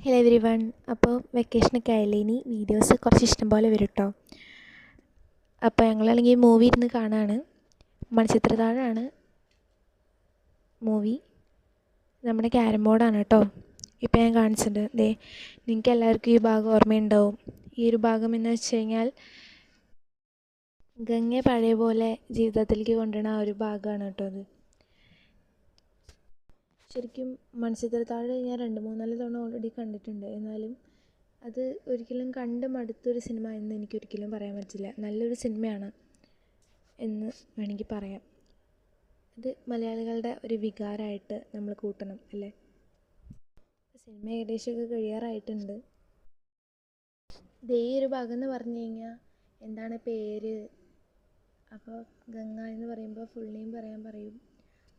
Hello every one. അപ്പോൾ വെക്കേഷനൊക്കെ ആയില്ലേ, ഇനി വീഡിയോസ് കുറച്ച് ഇഷ്ടം പോലെ വരും കേട്ടോ. അപ്പോൾ ഞങ്ങളാണെങ്കിൽ മൂവി ഇരുന്ന് കാണാണ്. മണിച്ചിത്രത്താഴാണ് മൂവി. നമ്മുടെ ക്യാരം ബോർഡാണ് കേട്ടോ. ഇപ്പോൾ ഞാൻ കാണിച്ചിട്ടുണ്ട്. നിങ്ങൾക്ക് എല്ലാവർക്കും ഈ ഭാഗം ഓർമ്മയുണ്ടാവും. ഈ ഒരു ഭാഗം എന്ന് വെച്ച് കഴിഞ്ഞാൽ ഗംഗയെ പഴയ പോലെ ജീവിതത്തിലേക്ക് കൊണ്ടുവരുന്ന ആ ഒരു ഭാഗമാണ് കേട്ടോ അത്. ശരിക്കും മണിച്ചിത്രത്താഴ് ഞാൻ 2-3 തവണ ഓൾറെഡി കണ്ടിട്ടുണ്ട്. എന്നാലും അത് ഒരിക്കലും കണ്ട് മടുത്തൊരു സിനിമ എന്ന് എനിക്കൊരിക്കലും പറയാൻ പറ്റില്ല. നല്ലൊരു സിനിമയാണ് എന്ന് വേണമെങ്കിൽ പറയാം. ഇത് മലയാളികളുടെ ഒരു വികാരമായിട്ട് നമ്മൾ കൂട്ടണം അല്ലേ. സിനിമ ഏകദേശമൊക്കെ കഴിയാറായിട്ടുണ്ട്. ഈ ഒരു ഭാഗം എന്ന് പറഞ്ഞു കഴിഞ്ഞാൽ എന്താണ് പേര്, അപ്പോൾ ഗംഗ എന്ന് പറയുമ്പോൾ ഫുൾ നെയിം പറയും.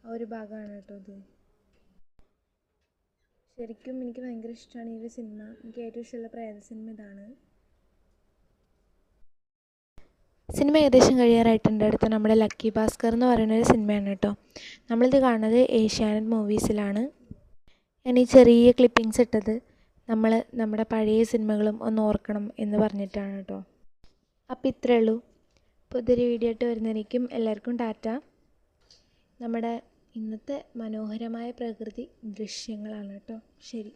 ആ ഒരു ഭാഗമാണ് കേട്ടോ ഇത്. ശരിക്കും എനിക്ക് ഭയങ്കര ഇഷ്ടമാണ് ഈ ഒരു സിനിമ. എനിക്ക് ഏറ്റവും ഇഷ്ടമുള്ള പ്രേത സിനിമ ഇതാണ്. സിനിമ ഏകദേശം കഴിയാറായിട്ടുണ്ട്. അടുത്ത നമ്മുടെ ലക്കി ഭാസ്കർ എന്ന് പറയുന്നൊരു സിനിമയാണ് കേട്ടോ. നമ്മളിത് കാണുന്നത് ഏഷ്യാനെറ്റ് മൂവീസിലാണ്. ഞാൻ ഈ ചെറിയ ക്ലിപ്പിങ്സ് ഇട്ടത് നമ്മുടെ പഴയ സിനിമകളും ഒന്ന് ഓർക്കണം എന്ന് പറഞ്ഞിട്ടാണ് കേട്ടോ. അപ്പോൾ ഇത്രയേ ഉള്ളൂ. പുതിയൊരു വീഡിയോ ആയിട്ട് വരുന്നതായിരിക്കും. എല്ലാവർക്കും ടാറ്റ. നമ്മുടെ ഇന്നത്തെ മനോഹരമായ പ്രകൃതി ദൃശ്യങ്ങളാണ് കേട്ടോ. ശരി.